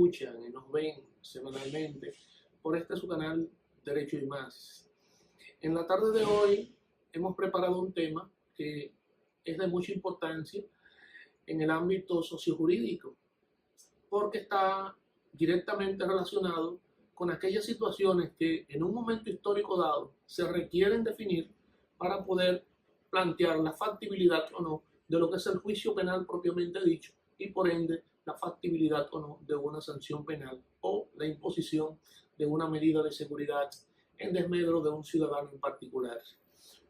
escuchan y nos ven semanalmente por este su canal Derecho y Más. En la tarde de hoy hemos preparado un tema que es de mucha importancia en el ámbito sociojurídico, porque está directamente relacionado con aquellas situaciones que en un momento histórico dado se requieren definir para poder plantear la factibilidad o no de lo que es el juicio penal propiamente dicho y por ende la factibilidad o no de una sanción penal o la imposición de una medida de seguridad en desmedro de un ciudadano en particular.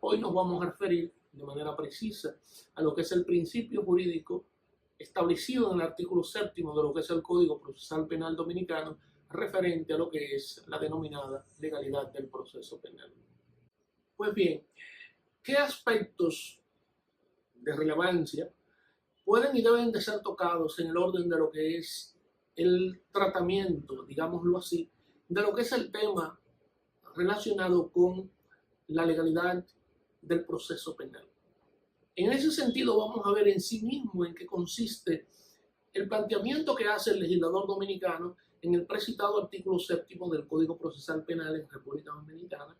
Hoy nos vamos a referir de manera precisa a lo que es el principio jurídico establecido en el artículo 7 de lo que es el Código Procesal Penal Dominicano referente a lo que es la denominada legalidad del proceso penal. Pues bien, ¿qué aspectos de relevancia pueden y deben de ser tocados en el orden de lo que es el tratamiento, digámoslo así, de lo que es el tema relacionado con la legalidad del proceso penal? En ese sentido vamos a ver en sí mismo en qué consiste el planteamiento que hace el legislador dominicano en el precitado artículo 7 del Código Procesal Penal en República Dominicana.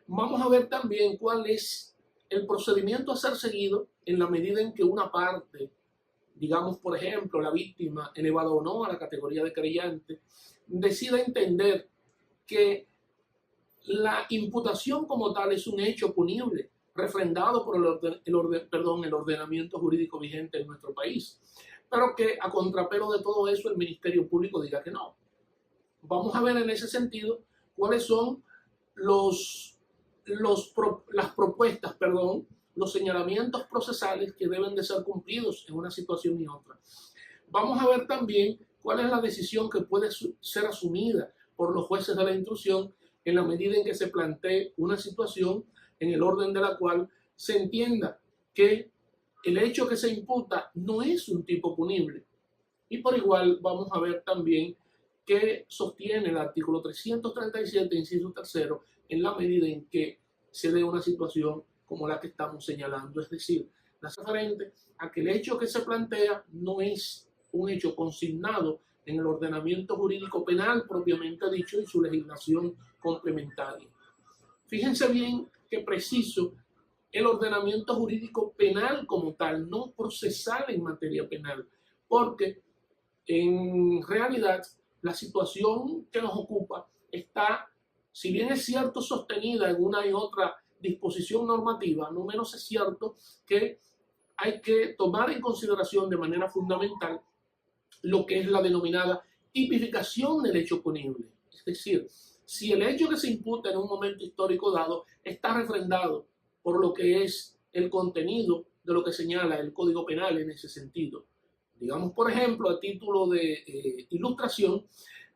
Vamos a ver también cuál es el procedimiento a ser seguido en la medida en que una parte, digamos por ejemplo la víctima, elevada o no a la categoría de querellante, decida entender que la imputación como tal es un hecho punible, refrendado por el ordenamiento jurídico vigente en nuestro país, pero que a contrapelo de todo eso el Ministerio Público diga que no. Vamos a ver en ese sentido cuáles son las propuestas, los señalamientos procesales que deben de ser cumplidos en una situación y otra. Vamos a ver también cuál es la decisión que puede ser asumida por los jueces de la instrucción en la medida en que se plantee una situación en el orden de la cual se entienda que el hecho que se imputa no es un tipo punible. Y por igual vamos a ver también qué sostiene el artículo 337, inciso tercero, en la medida en que se dé una situación como la que estamos señalando. Es decir, la referente a que el hecho que se plantea no es un hecho consignado en el ordenamiento jurídico penal propiamente dicho y su legislación complementaria. Fíjense bien que preciso el ordenamiento jurídico penal como tal, no procesal en materia penal, porque en realidad la situación que nos ocupa está, si bien es cierto, sostenida en una y otra disposición normativa, no menos es cierto que hay que tomar en consideración de manera fundamental lo que es la denominada tipificación del hecho punible. Es decir, si el hecho que se imputa en un momento histórico dado está refrendado por lo que es el contenido de lo que señala el Código Penal en ese sentido. Digamos, por ejemplo, a título de ilustración,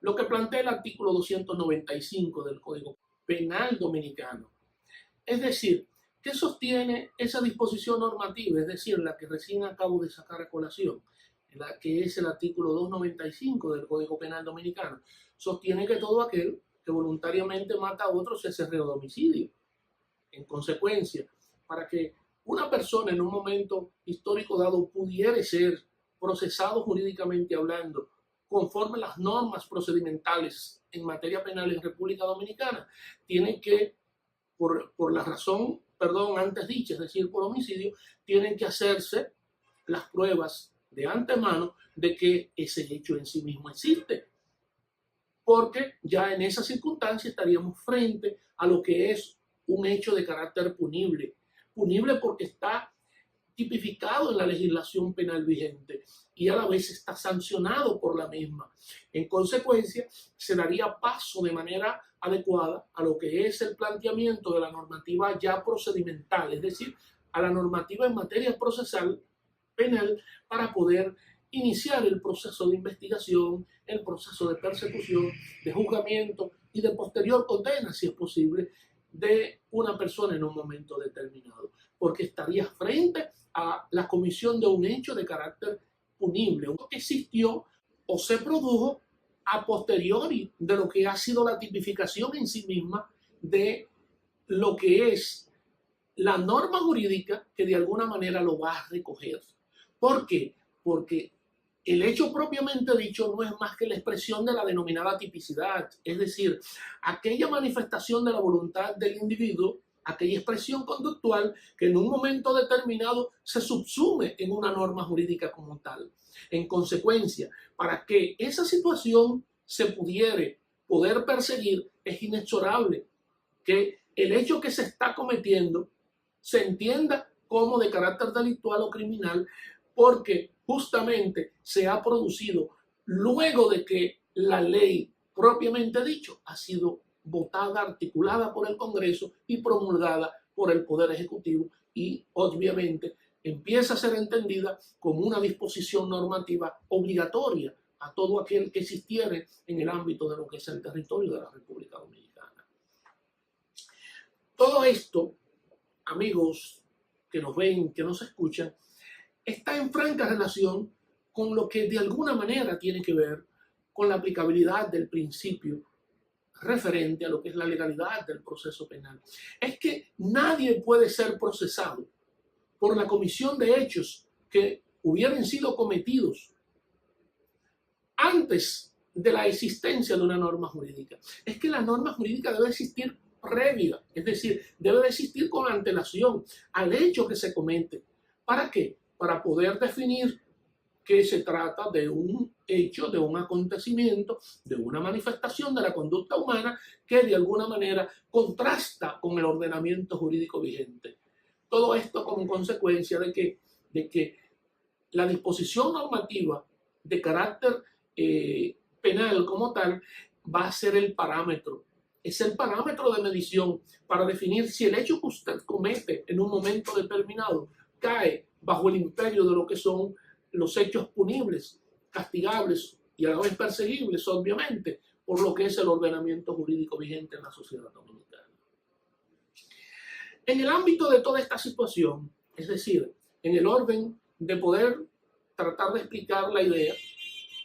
lo que plantea el artículo 295 del Código Penal Dominicano. Es decir, ¿qué sostiene esa disposición normativa? Es decir, la que recién acabo de sacar a colación, la que es el artículo 295 del Código Penal Dominicano. Sostiene que todo aquel que voluntariamente mata a otro se hace reo de homicidio. En consecuencia, para que una persona en un momento histórico dado pudiera ser procesado jurídicamente hablando conforme las normas procedimentales en materia penal en República Dominicana, tiene que, por la razón, antes dicha, es decir, por homicidio, tienen que hacerse las pruebas de antemano de que ese hecho en sí mismo existe. Porque ya en esa circunstancia estaríamos frente a lo que es un hecho de carácter punible. Punible porque está tipificado en la legislación penal vigente y a la vez está sancionado por la misma. En consecuencia, se daría paso de manera adecuada a lo que es el planteamiento de la normativa ya procedimental, es decir, a la normativa en materia procesal penal para poder iniciar el proceso de investigación, el proceso de persecución, de juzgamiento y de posterior condena, si es posible, de una persona en un momento determinado, porque estaría frente a la comisión de un hecho de carácter punible, uno que existió o se produjo a posteriori de lo que ha sido la tipificación en sí misma de lo que es la norma jurídica que de alguna manera lo va a recoger. ¿Por qué? Porque el hecho propiamente dicho no es más que la expresión de la denominada tipicidad, es decir, aquella manifestación de la voluntad del individuo, aquella expresión conductual que en un momento determinado se subsume en una norma jurídica como tal. En consecuencia, para que esa situación se poder perseguir, es inexorable que el hecho que se está cometiendo se entienda como de carácter delictual o criminal, porque justamente se ha producido luego de que la ley propiamente dicho ha sido votada, articulada por el Congreso y promulgada por el Poder Ejecutivo, y obviamente empieza a ser entendida como una disposición normativa obligatoria a todo aquel que existiera en el ámbito de lo que es el territorio de la República Dominicana. Todo esto, amigos que nos ven, que nos escuchan, está en franca relación con lo que de alguna manera tiene que ver con la aplicabilidad del principio referente a lo que es la legalidad del proceso penal. Es que nadie puede ser procesado por la comisión de hechos que hubieran sido cometidos antes de la existencia de una norma jurídica. Es que la norma jurídica debe existir previa, es decir, debe de existir con antelación al hecho que se comete. ¿Para qué? Para poder definir que se trata de un hecho, de un acontecimiento, de una manifestación de la conducta humana que de alguna manera contrasta con el ordenamiento jurídico vigente. Todo esto como consecuencia de que la disposición normativa de carácter penal como tal va a ser el parámetro. Es el parámetro de medición para definir si el hecho que usted comete en un momento determinado cae bajo el imperio de lo que son los hechos punibles, castigables y a la vez perseguibles, obviamente, por lo que es el ordenamiento jurídico vigente en la sociedad dominicana. En el ámbito de toda esta situación, es decir, en el orden de poder tratar de explicar la idea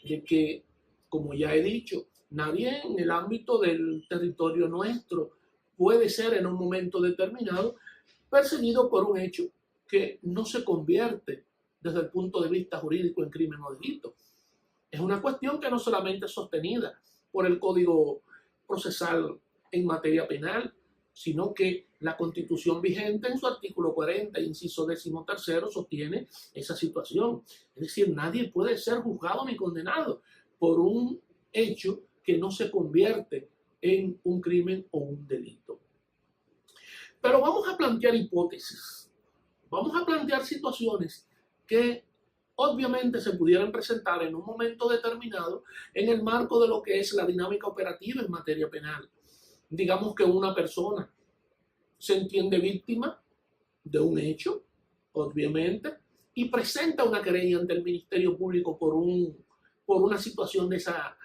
de que, como ya he dicho, nadie en el ámbito del territorio nuestro puede ser en un momento determinado perseguido por un hecho que no se convierte desde el punto de vista jurídico en crimen o delito. Es una cuestión que no solamente es sostenida por el Código Procesal en materia penal, sino que la Constitución vigente en su artículo 40, inciso 13, sostiene esa situación. Es decir, nadie puede ser juzgado ni condenado por un hecho que no se convierte en un crimen o un delito. Pero vamos a plantear hipótesis, vamos a plantear situaciones que obviamente se pudieran presentar en un momento determinado en el marco de lo que es la dinámica operativa en materia penal. Digamos que una persona se entiende víctima de un hecho, obviamente, y presenta una querella ante el Ministerio Público por una situación de esa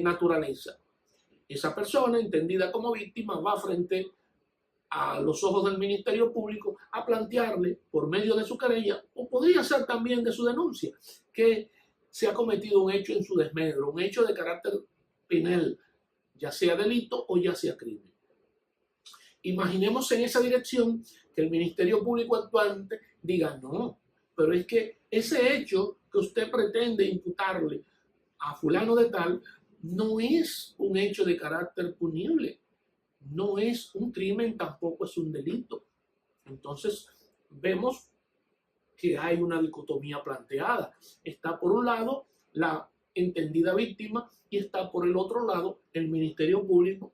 naturaleza. Esa persona, entendida como víctima, va frente a los ojos del Ministerio Público a plantearle, por medio de su querella, o podría ser también de su denuncia, que se ha cometido un hecho en su desmedro, un hecho de carácter penal, ya sea delito o ya sea crimen. Imaginemos en esa dirección que el Ministerio Público actuante diga, no, pero es que ese hecho que usted pretende imputarle a fulano de tal no es un hecho de carácter punible, no es un crimen, tampoco es un delito. Entonces vemos que hay una dicotomía planteada. Está por un lado la entendida víctima y está por el otro lado el Ministerio Público,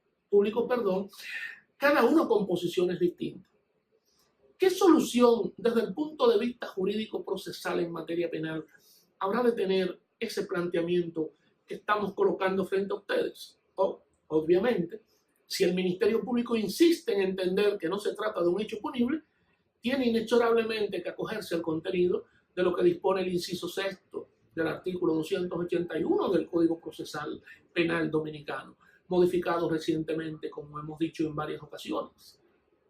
cada uno con posiciones distintas. ¿Qué solución desde el punto de vista jurídico procesal en materia penal habrá de tener ese planteamiento que estamos colocando frente a ustedes? Obviamente, si el Ministerio Público insiste en entender que no se trata de un hecho punible, tiene inexorablemente que acogerse al contenido de lo que dispone el inciso 6 del artículo 281 del Código Procesal Penal Dominicano, modificado recientemente, como hemos dicho en varias ocasiones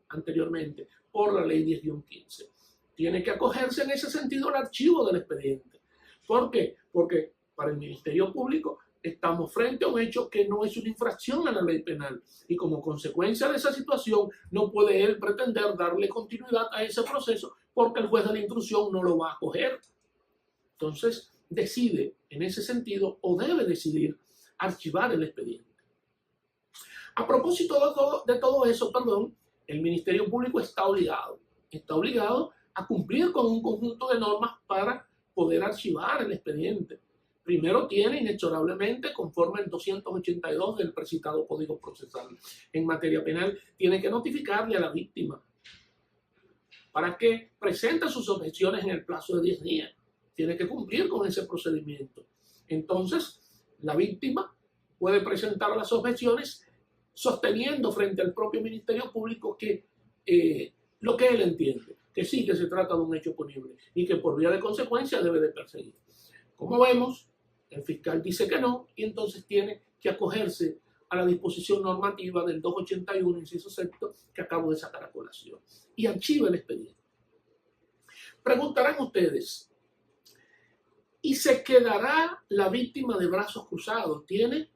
anteriormente, por la Ley 10-15. Tiene que acogerse en ese sentido al archivo del expediente. ¿Por qué? Porque para el Ministerio Público estamos frente a un hecho que no es una infracción a la ley penal y como consecuencia de esa situación no puede él pretender darle continuidad a ese proceso porque el juez de la instrucción no lo va a acoger. Entonces, decide en ese sentido o debe decidir archivar el expediente. A propósito de todo eso, el Ministerio Público está obligado a cumplir con un conjunto de normas para poder archivar el expediente. Primero tiene inexorablemente, conforme el 282 del precitado Código Procesal en materia penal, tiene que notificarle a la víctima para que presente sus objeciones en el plazo de 10 días. Tiene que cumplir con ese procedimiento. Entonces, la víctima puede presentar las objeciones sosteniendo frente al propio Ministerio Público que lo que él entiende, que sí que se trata de un hecho punible y que por vía de consecuencia debe de perseguir. Como vemos, el fiscal dice que no y entonces tiene que acogerse a la disposición normativa del 281, inciso sexto, que acabo de sacar a colación, y archiva el expediente. Preguntarán ustedes, ¿y se quedará la víctima de brazos cruzados? ¿Tiene,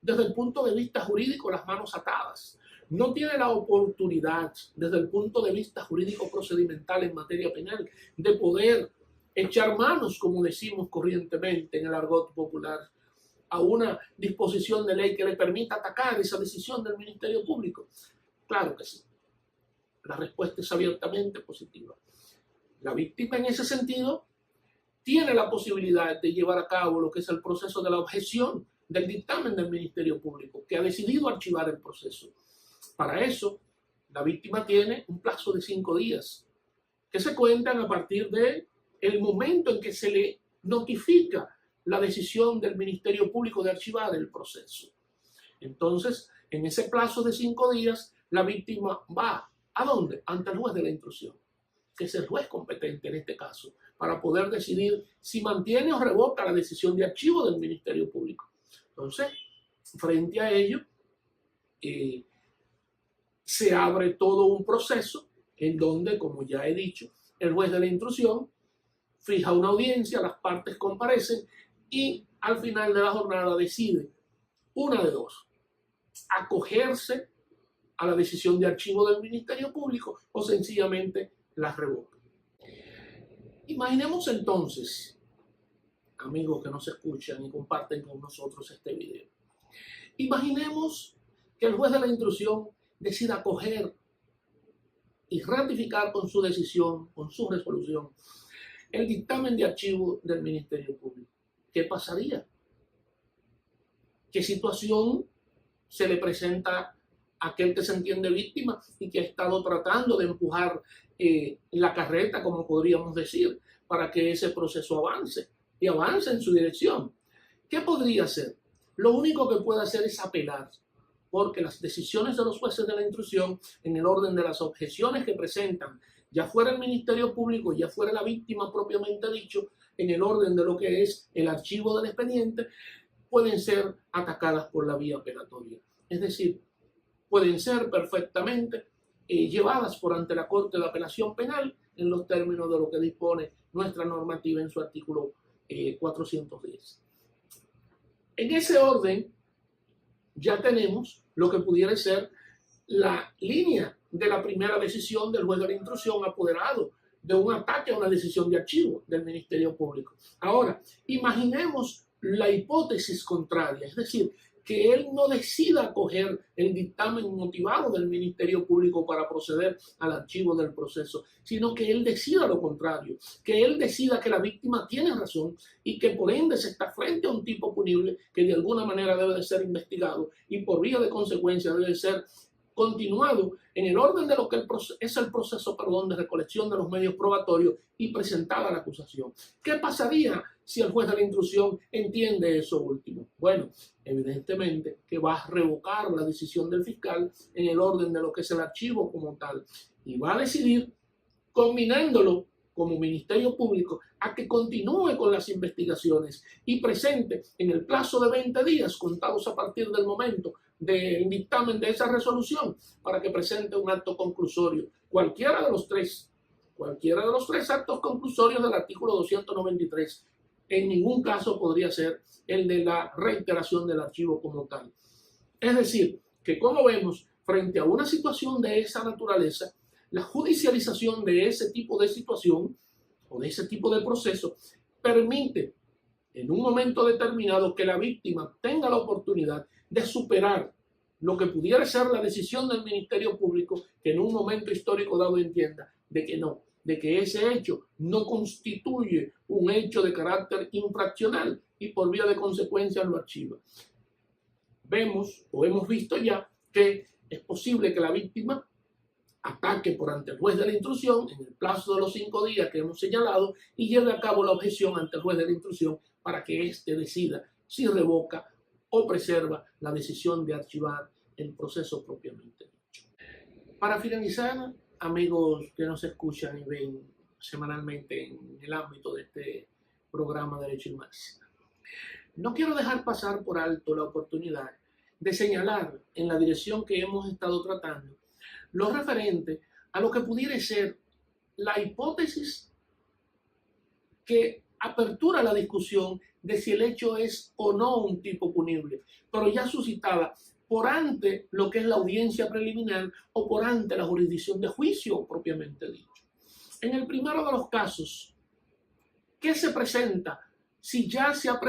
desde el punto de vista jurídico, las manos atadas? ¿No tiene la oportunidad, desde el punto de vista jurídico procedimental en materia penal, de poder echar manos, como decimos corrientemente en el argot popular, a una disposición de ley que le permita atacar esa decisión del Ministerio Público? Claro que sí. La respuesta es abiertamente positiva. La víctima en ese sentido tiene la posibilidad de llevar a cabo lo que es el proceso de la objeción del dictamen del Ministerio Público, que ha decidido archivar el proceso. Para eso, la víctima tiene un plazo de 5 días, que se cuentan a partir del momento en que se le notifica la decisión del Ministerio Público de archivar el proceso. Entonces, en ese plazo de 5 días, la víctima va, ¿a dónde? Ante el juez de la instrucción, que es el juez competente en este caso, para poder decidir si mantiene o revoca la decisión de archivo del Ministerio Público. Entonces, frente a ello, se abre todo un proceso en donde, como ya he dicho, el juez de la instrucción fija una audiencia, las partes comparecen y al final de la jornada decide una de dos: acogerse a la decisión de archivo del Ministerio Público o sencillamente la revoca. Imaginemos entonces, amigos que nos escuchan y comparten con nosotros este video, imaginemos que el juez de la instrucción decida acoger y ratificar con su decisión, con su resolución, el dictamen de archivo del Ministerio Público. ¿Qué pasaría? ¿Qué situación se le presenta a aquel que se entiende víctima y que ha estado tratando de empujar la carreta, como podríamos decir, para que ese proceso avance y avance en su dirección? ¿Qué podría hacer? Lo único que puede hacer es apelar, porque las decisiones de los jueces de la instrucción, en el orden de las objeciones que presentan, ya fuera el Ministerio Público, ya fuera la víctima propiamente dicho, en el orden de lo que es el archivo del expediente, pueden ser atacadas por la vía apelatoria. Es decir, pueden ser perfectamente llevadas por ante la Corte de Apelación Penal en los términos de lo que dispone nuestra normativa en su artículo 410. En ese orden, ya tenemos lo que pudiera ser la línea de la primera decisión del juez de la instrucción apoderado de un ataque a una decisión de archivo del Ministerio Público. Ahora, imaginemos la hipótesis contraria, es decir, que él no decida acoger el dictamen motivado del Ministerio Público para proceder al archivo del proceso, sino que él decida lo contrario, que él decida que la víctima tiene razón y que por ende se está frente a un tipo punible que de alguna manera debe de ser investigado y por vía de consecuencia debe de ser continuado en el orden de lo que es el proceso de recolección de los medios probatorios y presentada la acusación. ¿Qué pasaría si el juez de la instrucción entiende eso último? Bueno, evidentemente que va a revocar la decisión del fiscal en el orden de lo que es el archivo como tal y va a decidir, combinándolo como Ministerio Público, a que continúe con las investigaciones y presente en el plazo de 20 días, contados a partir del momento del dictamen de esa resolución, para que presente un acto conclusorio, cualquiera de los tres actos conclusorios del artículo 293. En ningún caso podría ser el de la reiteración del archivo como tal. Es decir, que como vemos, frente a una situación de esa naturaleza, la judicialización de ese tipo de situación o de ese tipo de proceso permite en un momento determinado que la víctima tenga la oportunidad de superar lo que pudiera ser la decisión del Ministerio Público, que en un momento histórico dado entienda de que no, de que ese hecho no constituye un hecho de carácter infraccional y por vía de consecuencia lo archiva. Vemos o hemos visto ya que es posible que la víctima ataque por ante el juez de la instrucción en el plazo de los 5 días que hemos señalado y lleve a cabo la objeción ante el juez de la instrucción para que éste decida si revoca o preserva la decisión de archivar el proceso propiamente dicho. Para finalizar, amigos que nos escuchan y ven semanalmente en el ámbito de este programa Derecho y Más, no quiero dejar pasar por alto la oportunidad de señalar en la dirección que hemos estado tratando lo referente a lo que pudiera ser la hipótesis que apertura la discusión de si el hecho es o no un tipo punible, pero ya suscitada por ante lo que es la audiencia preliminar o por ante la jurisdicción de juicio propiamente dicho. En el primero de los casos, ¿qué se presenta si ya se ha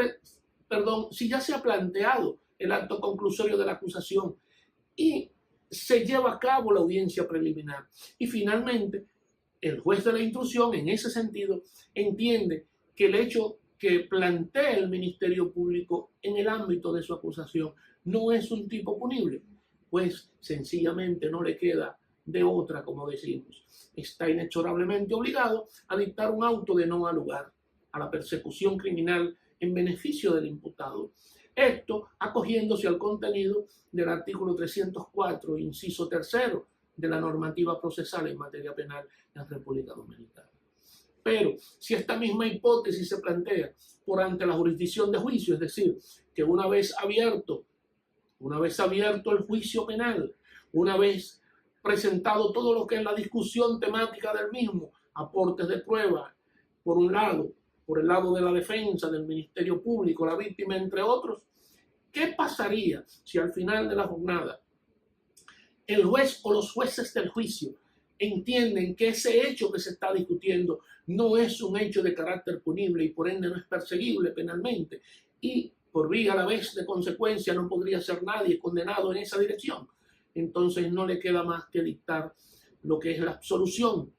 planteado el acto conclusorio de la acusación y se lleva a cabo la audiencia preliminar? Y finalmente, el juez de la instrucción, en ese sentido, entiende que el hecho que plantea el Ministerio Público en el ámbito de su acusación no es un tipo punible, pues sencillamente no le queda de otra, como decimos. Está inexorablemente obligado a dictar un auto de no lugar a la persecución criminal en beneficio del imputado. Esto acogiéndose al contenido del artículo 304, inciso tercero de la normativa procesal en materia penal en República Dominicana. Pero si esta misma hipótesis se plantea por ante la jurisdicción de juicio, es decir, que una vez abierto el juicio penal, una vez presentado todo lo que es la discusión temática del mismo, aportes de prueba, por un lado, por el lado de la defensa, del Ministerio Público, la víctima, entre otros, ¿qué pasaría si al final de la jornada el juez o los jueces del juicio entienden que ese hecho que se está discutiendo no es un hecho de carácter punible y por ende no es perseguible penalmente y por vía a la vez de consecuencia no podría ser nadie condenado en esa dirección? Entonces no le queda más que dictar lo que es la absolución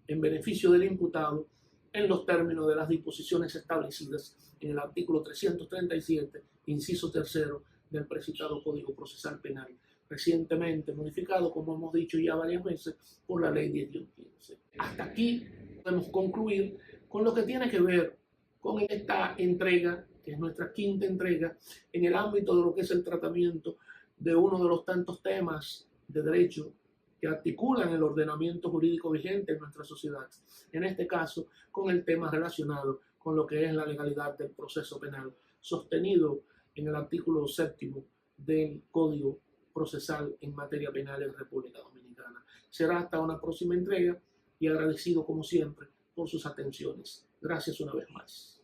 en beneficio del imputado en los términos de las disposiciones establecidas en el artículo 337, inciso tercero del precitado Código Procesal Penal, recientemente modificado, como hemos dicho ya varias veces, por la Ley 10-15. Hasta aquí podemos concluir con lo que tiene que ver con esta entrega, que es nuestra quinta entrega, en el ámbito de lo que es el tratamiento de uno de los tantos temas de derecho que articulan el ordenamiento jurídico vigente en nuestra sociedad. En este caso, con el tema relacionado con lo que es la legalidad del proceso penal, sostenido en el artículo 7 del Código Procesal en materia penal en República Dominicana. Será hasta una próxima entrega y agradecido como siempre por sus atenciones. Gracias una vez más.